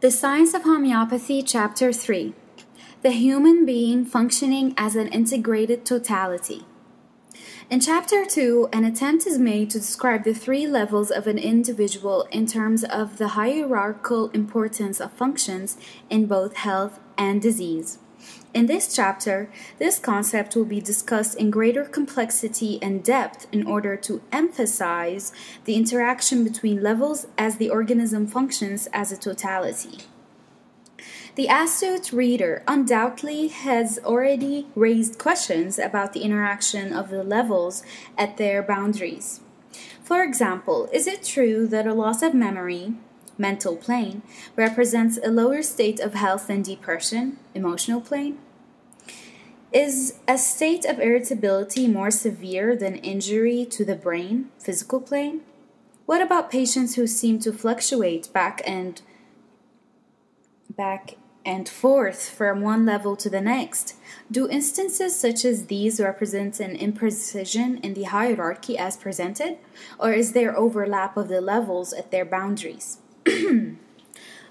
The Science of Homeopathy, Chapter 3. The Human Being Functioning as an Integrated Totality. In Chapter 2, an attempt is made to describe the three levels of an individual in terms of the hierarchical importance of functions in both health and disease. In this chapter, this concept will be discussed in greater complexity and depth in order to emphasize the interaction between levels as the organism functions as a totality. The astute reader undoubtedly has already raised questions about the interaction of the levels at their boundaries. For example, is it true that a loss of memory, mental plane, represents a lower state of health than depression, emotional plane? Is a state of irritability more severe than injury to the brain, physical plane? What about patients who seem to fluctuate back and forth from one level to the next? Do instances such as these represent an imprecision in the hierarchy as presented, or is there overlap of the levels at their boundaries?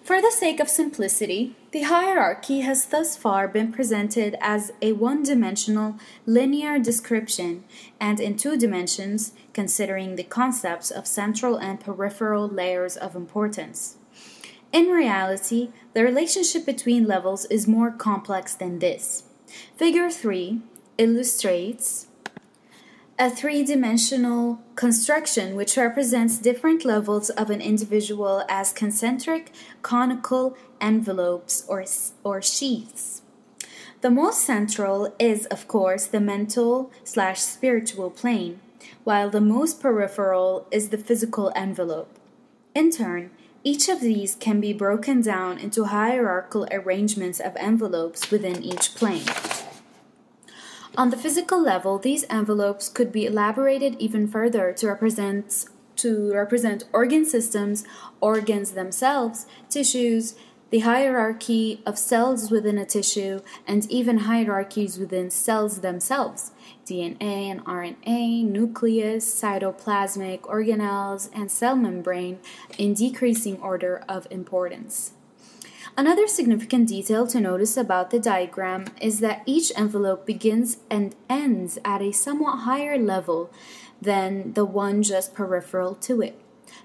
For the sake of simplicity, the hierarchy has thus far been presented as a one-dimensional linear description and in two dimensions, considering the concepts of central and peripheral layers of importance. In reality, the relationship between levels is more complex than this. Figure 3 illustrates a three-dimensional construction which represents different levels of an individual as concentric, conical envelopes or sheaths. The most central is, of course, the mental/spiritual plane, while the most peripheral is the physical envelope. In turn, each of these can be broken down into hierarchical arrangements of envelopes within each plane. On the physical level, these envelopes could be elaborated even further to represent organ systems, organs themselves, tissues, the hierarchy of cells within a tissue, and even hierarchies within cells themselves, DNA and RNA, nucleus, cytoplasmic organelles, and cell membrane in decreasing order of importance. Another significant detail to notice about the diagram is that each envelope begins and ends at a somewhat higher level than the one just peripheral to it.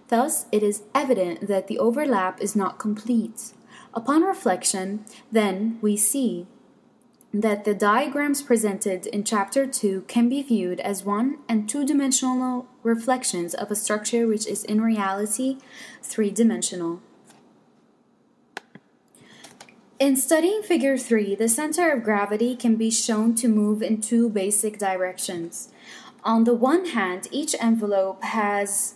Thus, it is evident that the overlap is not complete. Upon reflection, then, we see that the diagrams presented in Chapter 2 can be viewed as one- and two-dimensional reflections of a structure which is in reality three-dimensional. In studying Figure 3, the center of gravity can be shown to move in two basic directions. On the one hand, each envelope has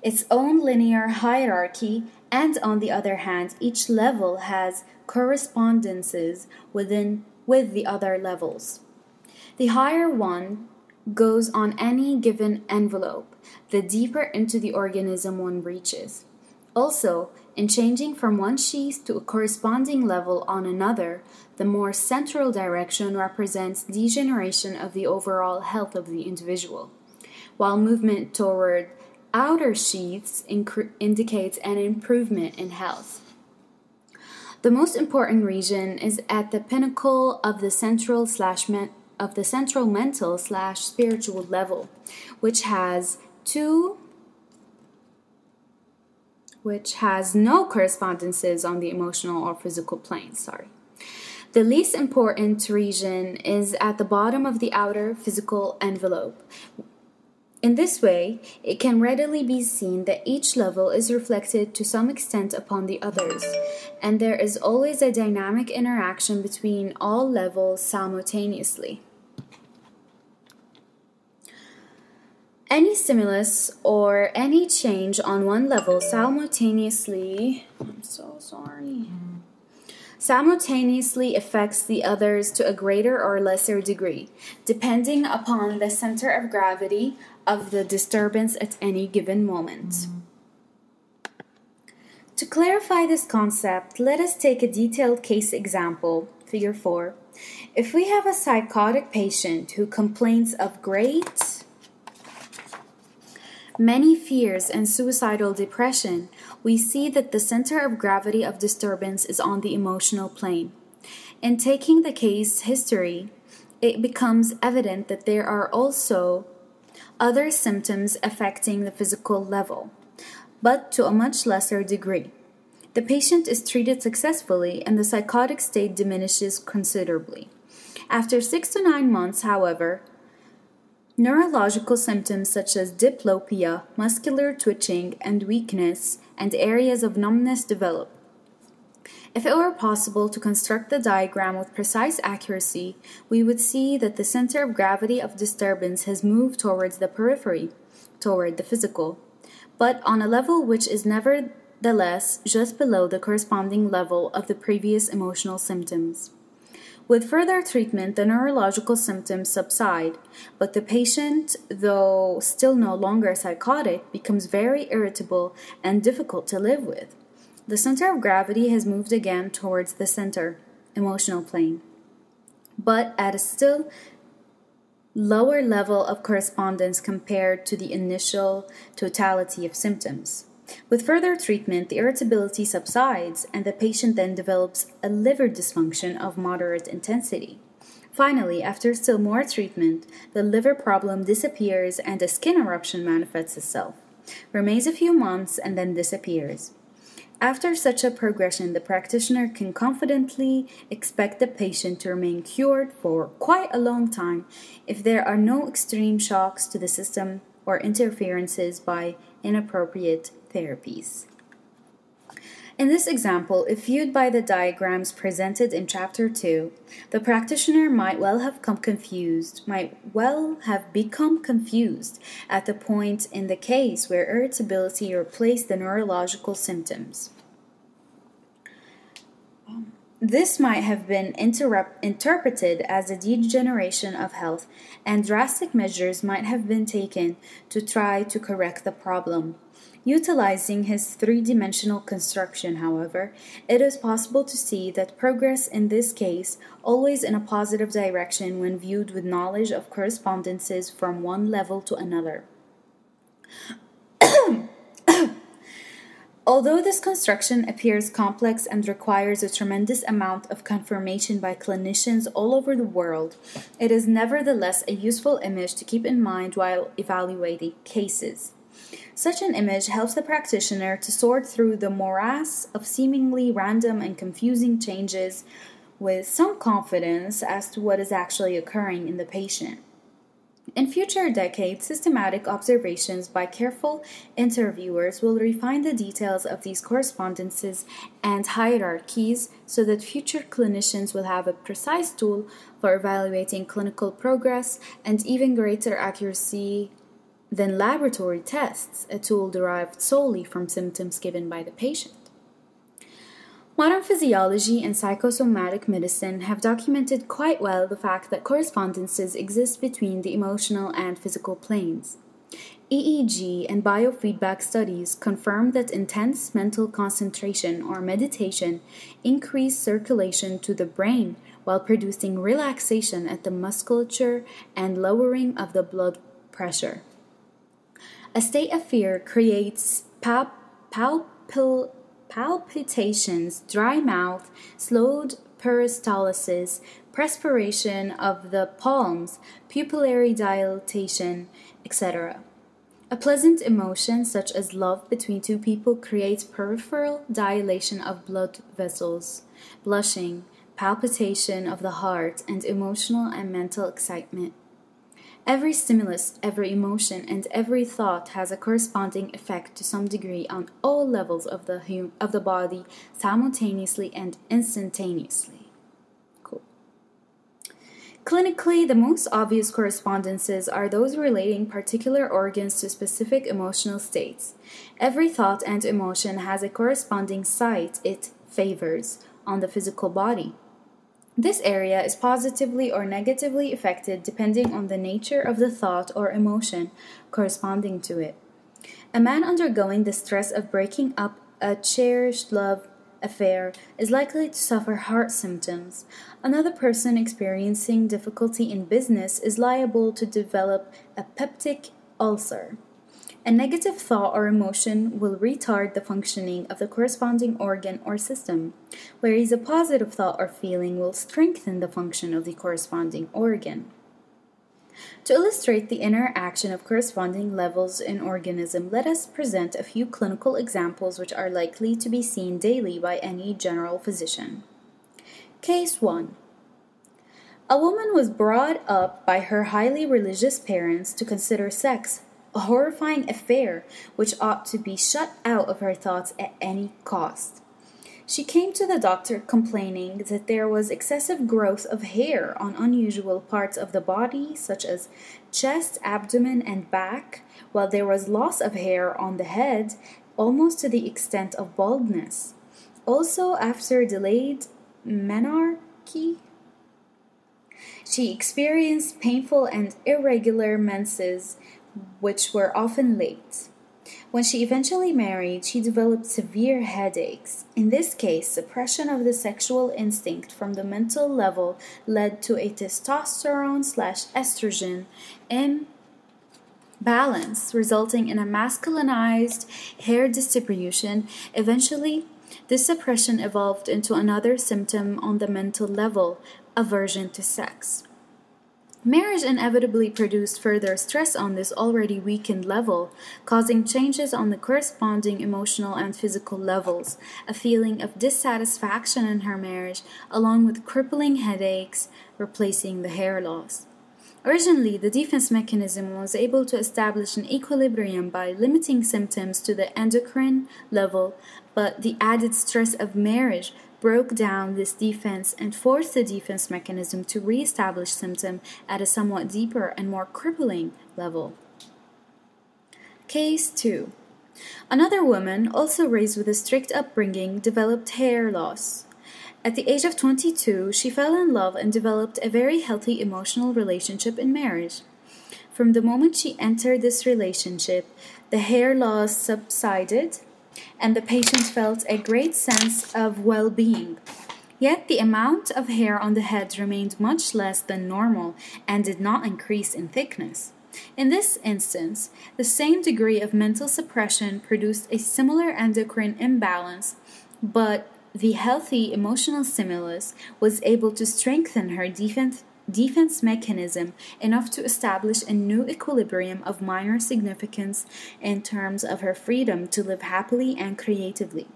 its own linear hierarchy, and on the other hand, each level has correspondences with the other levels. The higher one goes on any given envelope, the deeper into the organism one reaches. Also, in changing from one sheath to a corresponding level on another, the more central direction represents degeneration of the overall health of the individual, while movement toward outer sheaths indicates an improvement in health. The most important region is at the pinnacle of the central mental/spiritual level, which has no correspondences on the emotional or physical planes. The least important region is at the bottom of the outer physical envelope. In this way, it can readily be seen that each level is reflected to some extent upon the others, and there is always a dynamic interaction between all levels simultaneously. Any stimulus or any change on one level simultaneously affects the others to a greater or lesser degree, depending upon the center of gravity of the disturbance at any given moment. To clarify this concept, let us take a detailed case example, Figure 4. If we have a psychotic patient who complains of great many fears, and suicidal depression, we see that the center of gravity of disturbance is on the emotional plane. In taking the case history, it becomes evident that there are also other symptoms affecting the physical level, but to a much lesser degree. The patient is treated successfully and the psychotic state diminishes considerably. After 6 to 9 months, however, neurological symptoms such as diplopia, muscular twitching, and weakness, and areas of numbness develop. If it were possible to construct the diagram with precise accuracy, we would see that the center of gravity of disturbance has moved towards the periphery, toward the physical, but on a level which is nevertheless just below the corresponding level of the previous emotional symptoms. With further treatment, the neurological symptoms subside, but the patient, though still no longer psychotic, becomes very irritable and difficult to live with. The center of gravity has moved again towards the center, emotional plane, but at a still lower level of correspondence compared to the initial totality of symptoms. With further treatment, the irritability subsides, and the patient then develops a liver dysfunction of moderate intensity. Finally, after still more treatment, the liver problem disappears and a skin eruption manifests itself, remains a few months, and then disappears. After such a progression, the practitioner can confidently expect the patient to remain cured for quite a long time if there are no extreme shocks to the system or interferences by inappropriate therapies. In this example, if viewed by the diagrams presented in Chapter 2, the practitioner might well have become confused at the point in the case where irritability replaced the neurological symptoms. This might have been interpreted as a degeneration of health, and drastic measures might have been taken to try to correct the problem. Utilizing his three-dimensional construction, however, it is possible to see that progress in this case always in a positive direction when viewed with knowledge of correspondences from one level to another. Although this construction appears complex and requires a tremendous amount of confirmation by clinicians all over the world, it is nevertheless a useful image to keep in mind while evaluating cases. Such an image helps the practitioner to sort through the morass of seemingly random and confusing changes with some confidence as to what is actually occurring in the patient. In future decades, systematic observations by careful interviewers will refine the details of these correspondences and hierarchies so that future clinicians will have a precise tool for evaluating clinical progress and even greater accuracy than laboratory tests, a tool derived solely from symptoms given by the patient. Modern physiology and psychosomatic medicine have documented quite well the fact that correspondences exist between the emotional and physical planes. EEG and biofeedback studies confirm that intense mental concentration or meditation increase circulation to the brain while producing relaxation at the musculature and lowering of the blood pressure. A state of fear creates palpitations, dry mouth, slowed peristalsis, perspiration of the palms, pupillary dilatation, etc. A pleasant emotion such as love between two people creates peripheral dilation of blood vessels, blushing, palpitation of the heart, and emotional and mental excitement. Every stimulus, every emotion, and every thought has a corresponding effect to some degree on all levels of the body simultaneously and instantaneously. Cool. Clinically, the most obvious correspondences are those relating particular organs to specific emotional states. Every thought and emotion has a corresponding site it favors on the physical body. This area is positively or negatively affected depending on the nature of the thought or emotion corresponding to it. A man undergoing the stress of breaking up a cherished love affair is likely to suffer heart symptoms. Another person experiencing difficulty in business is liable to develop a peptic ulcer. A negative thought or emotion will retard the functioning of the corresponding organ or system, whereas a positive thought or feeling will strengthen the function of the corresponding organ. To illustrate the interaction of corresponding levels in organism, let us present a few clinical examples which are likely to be seen daily by any general physician. Case 1. A woman was brought up by her highly religious parents to consider sex a horrifying affair which ought to be shut out of her thoughts at any cost. She came to the doctor complaining that there was excessive growth of hair on unusual parts of the body, such as chest, abdomen, and back, while there was loss of hair on the head, almost to the extent of baldness. Also, after delayed menarche, she experienced painful and irregular menses, which were often late. When she eventually married, she developed severe headaches. In this case, suppression of the sexual instinct from the mental level led to a testosterone/estrogen imbalance, resulting in a masculinized hair distribution. Eventually, this suppression evolved into another symptom on the mental level, aversion to sex. Marriage inevitably produced further stress on this already weakened level, causing changes on the corresponding emotional and physical levels, a feeling of dissatisfaction in her marriage, along with crippling headaches, replacing the hair loss. Originally, the defense mechanism was able to establish an equilibrium by limiting symptoms to the endocrine level, but the added stress of marriage broke down this defense and forced the defense mechanism to re-establish symptom at a somewhat deeper and more crippling level. Case 2. Another woman, also raised with a strict upbringing, developed hair loss. At the age of 22, she fell in love and developed a very healthy emotional relationship in marriage. From the moment she entered this relationship, the hair loss subsided, and the patient felt a great sense of well-being. Yet the amount of hair on the head remained much less than normal and did not increase in thickness. In this instance, the same degree of mental suppression produced a similar endocrine imbalance, but the healthy emotional stimulus was able to strengthen her defense mechanism enough to establish a new equilibrium of minor significance in terms of her freedom to live happily and creatively.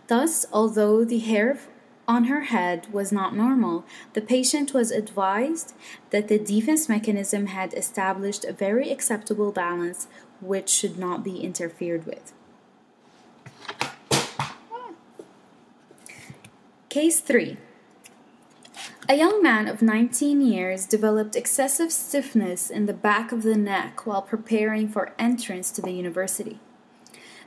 Thus, although the hair on her head was not normal, the patient was advised that the defense mechanism had established a very acceptable balance which should not be interfered with. Case 3. A young man of 19 years developed excessive stiffness in the back of the neck while preparing for entrance to the university.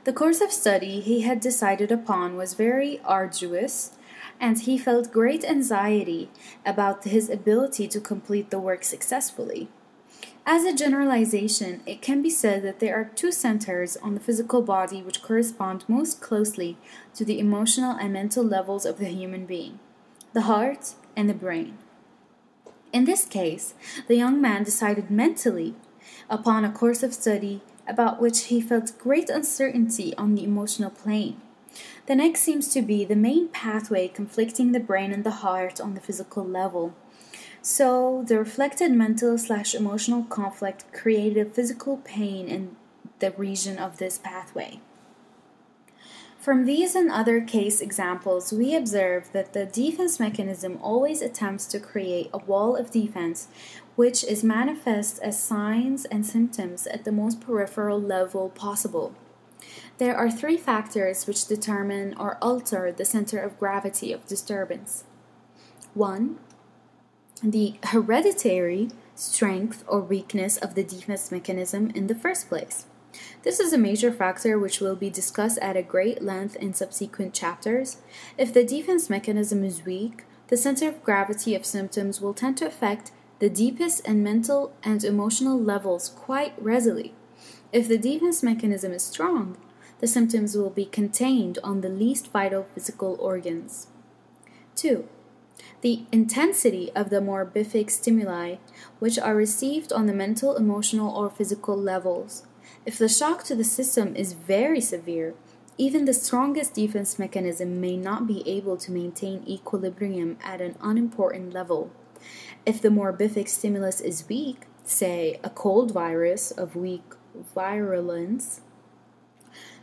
The course of study he had decided upon was very arduous, and he felt great anxiety about his ability to complete the work successfully. As a generalization, it can be said that there are two centers on the physical body which correspond most closely to the emotional and mental levels of the human being: the heart and the brain. In this case, the young man decided mentally upon a course of study about which he felt great uncertainty on the emotional plane. The neck seems to be the main pathway conflicting the brain and the heart on the physical level. So, the reflected mental/emotional conflict created a physical pain in the region of this pathway. From these and other case examples, we observe that the defense mechanism always attempts to create a wall of defense which is manifest as signs and symptoms at the most peripheral level possible. There are three factors which determine or alter the center of gravity of disturbance. 1. The hereditary strength or weakness of the defense mechanism in the first place. This is a major factor which will be discussed at a great length in subsequent chapters. If the defense mechanism is weak, the center of gravity of symptoms will tend to affect the deepest and mental and emotional levels quite readily. If the defense mechanism is strong, the symptoms will be contained on the least vital physical organs. 2. The intensity of the morbific stimuli which are received on the mental, emotional, or physical levels. If the shock to the system is very severe, even the strongest defense mechanism may not be able to maintain equilibrium at an unimportant level. If the morbific stimulus is weak, say a cold virus of weak virulence,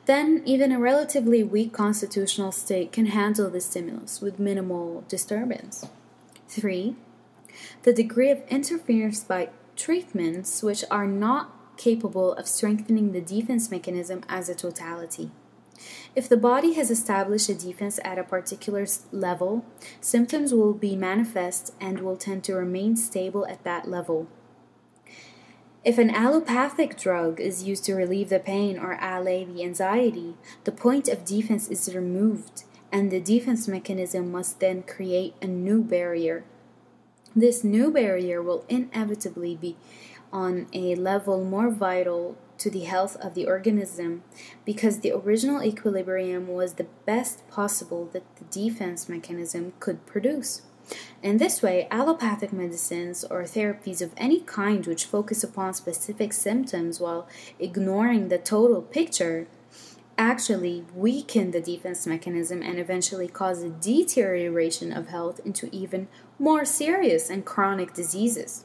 then even a relatively weak constitutional state can handle the stimulus with minimal disturbance. 3. The degree of interference by treatments which are not capable of strengthening the defense mechanism as a totality. If the body has established a defense at a particular level, symptoms will be manifest and will tend to remain stable at that level. If an allopathic drug is used to relieve the pain or allay the anxiety, the point of defense is removed, and the defense mechanism must then create a new barrier. This new barrier will inevitably be on a level more vital to the health of the organism because the original equilibrium was the best possible that the defense mechanism could produce. In this way, allopathic medicines or therapies of any kind which focus upon specific symptoms while ignoring the total picture actually weaken the defense mechanism and eventually cause a deterioration of health into even more serious and chronic diseases.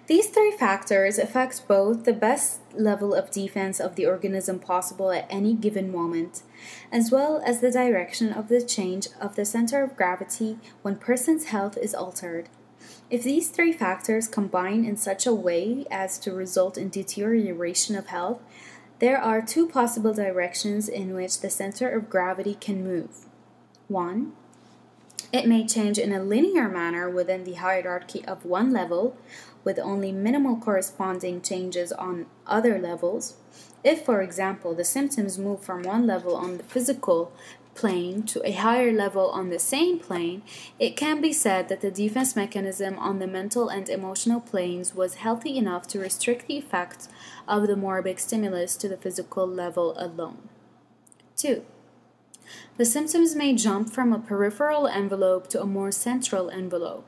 These three factors affect both the best level of defense of the organism possible at any given moment, as well as the direction of the change of the center of gravity when person's health is altered. If these three factors combine in such a way as to result in deterioration of health, there are two possible directions in which the center of gravity can move. 1. It may change in a linear manner within the hierarchy of one level, with only minimal corresponding changes on other levels. If, for example, the symptoms move from one level on the physical plane to a higher level on the same plane, it can be said that the defense mechanism on the mental and emotional planes was healthy enough to restrict the effects of the morbic stimulus to the physical level alone. 2. The symptoms may jump from a peripheral envelope to a more central envelope.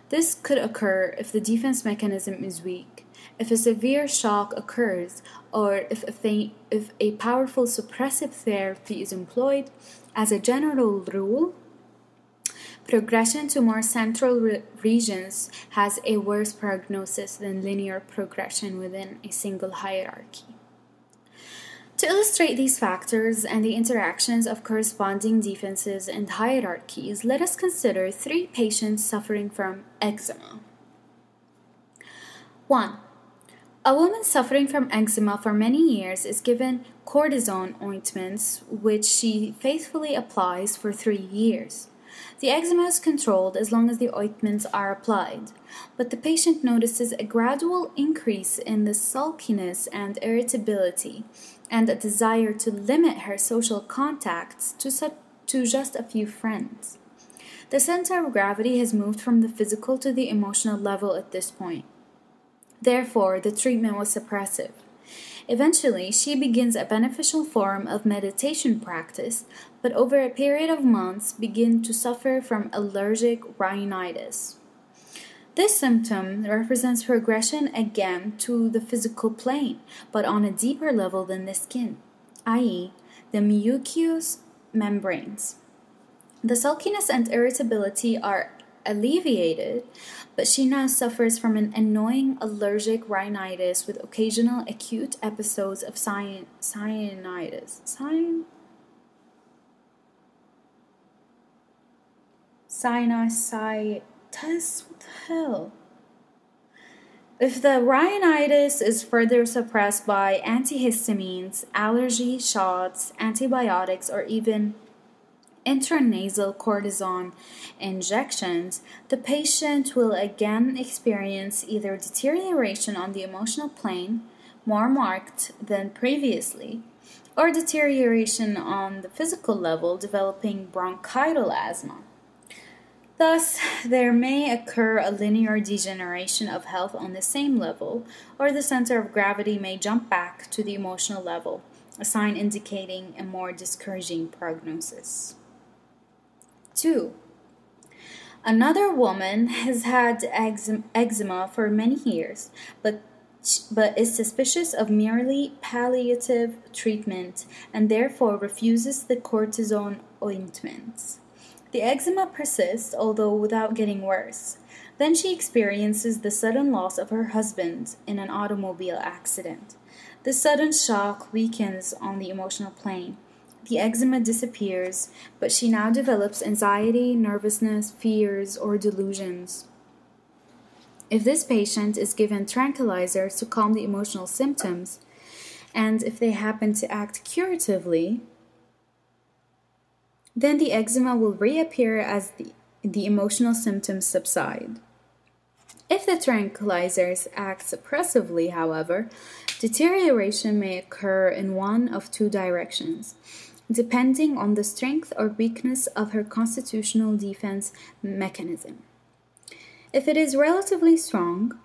This could occur if the defense mechanism is weak, if a severe shock occurs, or if a powerful suppressive therapy is employed. As a general rule, progression to more central regions has a worse prognosis than linear progression within a single hierarchy. To illustrate these factors and the interactions of corresponding defenses and hierarchies, let us consider 3 patients suffering from eczema. 1. A woman suffering from eczema for many years is given cortisone ointments, which she faithfully applies for 3 years. The eczema is controlled as long as the ointments are applied, but the patient notices a gradual increase in the sulkiness and irritability, and a desire to limit her social contacts to just a few friends. The center of gravity has moved from the physical to the emotional level at this point. Therefore, the treatment was suppressive. Eventually, she begins a beneficial form of meditation practice, but over a period of months begin to suffer from allergic rhinitis. This symptom represents progression again to the physical plane, but on a deeper level than the skin, i.e., the mucous membranes. The sulkiness and irritability are alleviated, but she now suffers from an annoying allergic rhinitis with occasional acute episodes of sinusitis. What the hell? If the rhinitis is further suppressed by antihistamines, allergy shots, antibiotics, or even intranasal cortisone injections, the patient will again experience either deterioration on the emotional plane, more marked than previously, or deterioration on the physical level, developing bronchial asthma. Thus, there may occur a linear degeneration of health on the same level, or the center of gravity may jump back to the emotional level, a sign indicating a more discouraging prognosis. 2. Another woman has had eczema for many years, but but is suspicious of merely palliative treatment and therefore refuses the cortisone ointments. The eczema persists, although without getting worse. Then she experiences the sudden loss of her husband in an automobile accident. The sudden shock weakens on the emotional plane. The eczema disappears, but she now develops anxiety, nervousness, fears, or delusions. If this patient is given tranquilizers to calm the emotional symptoms, and if they happen to act curatively, then the eczema will reappear as the emotional symptoms subside. If the tranquilizers act suppressively, however, deterioration may occur in one of two directions, depending on the strength or weakness of her constitutional defense mechanism. If it is relatively strong,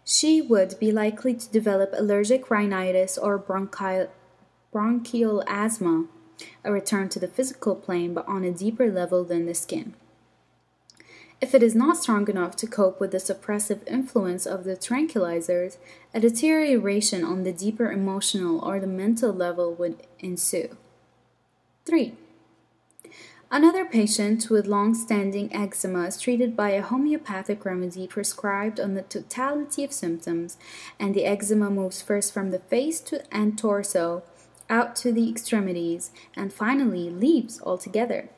she would be likely to develop allergic rhinitis or bronchial asthma, a return to the physical plane but on a deeper level than the skin. If it is not strong enough to cope with the suppressive influence of the tranquilizers, a deterioration on the deeper emotional or the mental level would ensue. 3. Another patient with long-standing eczema is treated by a homeopathic remedy prescribed on the totality of symptoms, and the eczema moves first from the face and torso out to the extremities, and finally leaves altogether.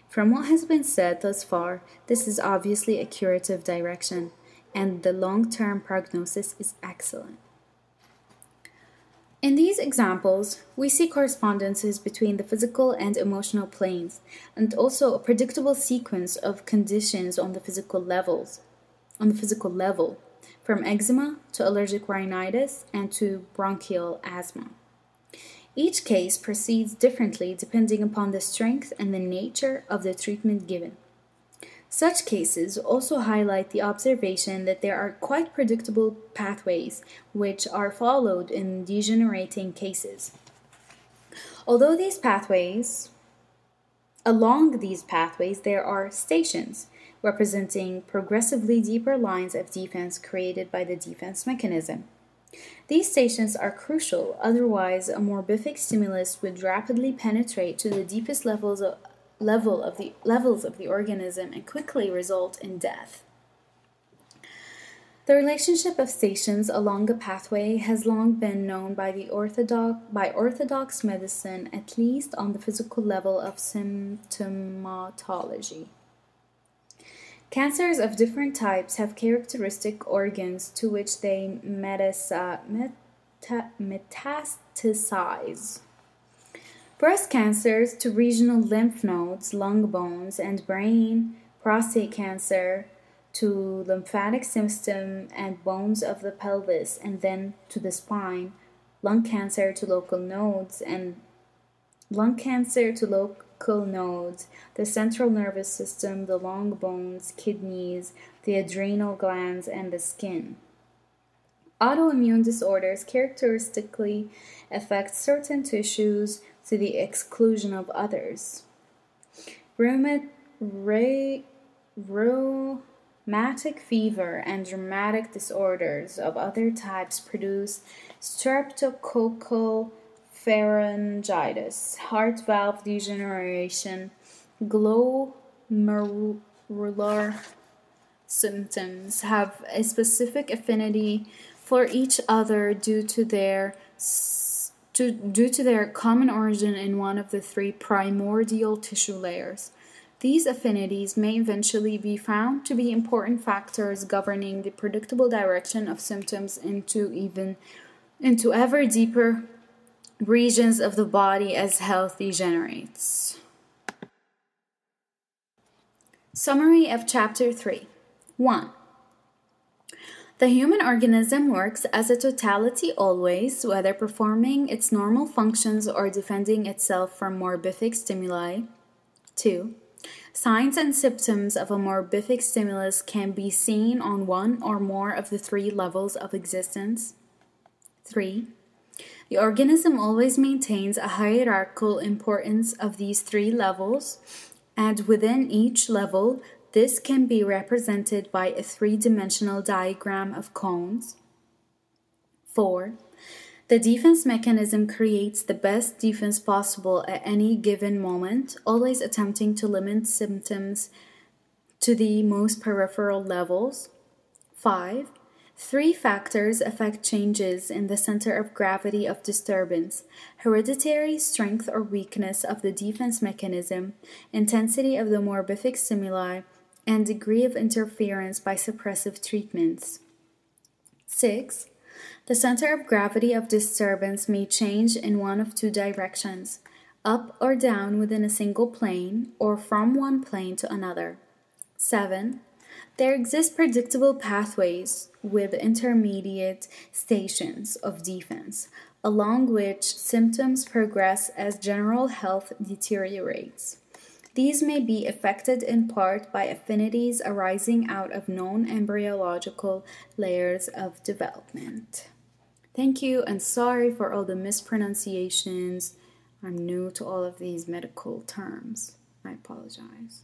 From what has been said thus far, this is obviously a curative direction, and the long-term prognosis is excellent. In these examples, we see correspondences between the physical and emotional planes, and also a predictable sequence of conditions on the physical level, from eczema to allergic rhinitis and to bronchial asthma. Each case proceeds differently depending upon the strength and the nature of the treatment given. Such cases also highlight the observation that there are quite predictable pathways which are followed in degenerating cases. Along these pathways, there are stations representing progressively deeper lines of defense created by the defense mechanism. These stations are crucial, otherwise a morbific stimulus would rapidly penetrate to the deepest levels of the organism and quickly result in death. The relationship of stations along a pathway has long been known by orthodox medicine, at least on the physical level of symptomatology. Cancers of different types have characteristic organs to which they metastasize. Breast cancers to regional lymph nodes, lung bones, and brain, prostate cancer to lymphatic system and bones of the pelvis, and then to the spine, lung cancer to local nodes, the central nervous system, the long bones, kidneys, the adrenal glands, and the skin. Autoimmune disorders characteristically affect certain tissues to the exclusion of others. Rheumatic fever and rheumatic disorders of other types produce streptococcal pharyngitis, heart valve degeneration, glomerular symptoms have a specific affinity for each other due to their common origin in one of the three primordial tissue layers. These affinities may eventually be found to be important factors governing the predictable direction of symptoms into ever deeper regions of the body as health degenerates. Summary of Chapter 3. 1. The human organism works as a totality always, whether performing its normal functions or defending itself from morbific stimuli. 2. Signs and symptoms of a morbific stimulus can be seen on one or more of the three levels of existence. 3. The organism always maintains a hierarchical importance of these three levels, and within each level, this can be represented by a three-dimensional diagram of cones. 4. The defense mechanism creates the best defense possible at any given moment, always attempting to limit symptoms to the most peripheral levels. 5. 3 factors affect changes in the center of gravity of disturbance: hereditary, strength or weakness of the defense mechanism, intensity of the morbific stimuli, and degree of interference by suppressive treatments. 6. The center of gravity of disturbance may change in one of two directions: up or down within a single plane, or from one plane to another. 7. There exist predictable pathways with intermediate stations of defense, along which symptoms progress as general health deteriorates. These may be affected in part by affinities arising out of known embryological layers of development. Thank you, and sorry for all the mispronunciations. I'm new to all of these medical terms. I apologize.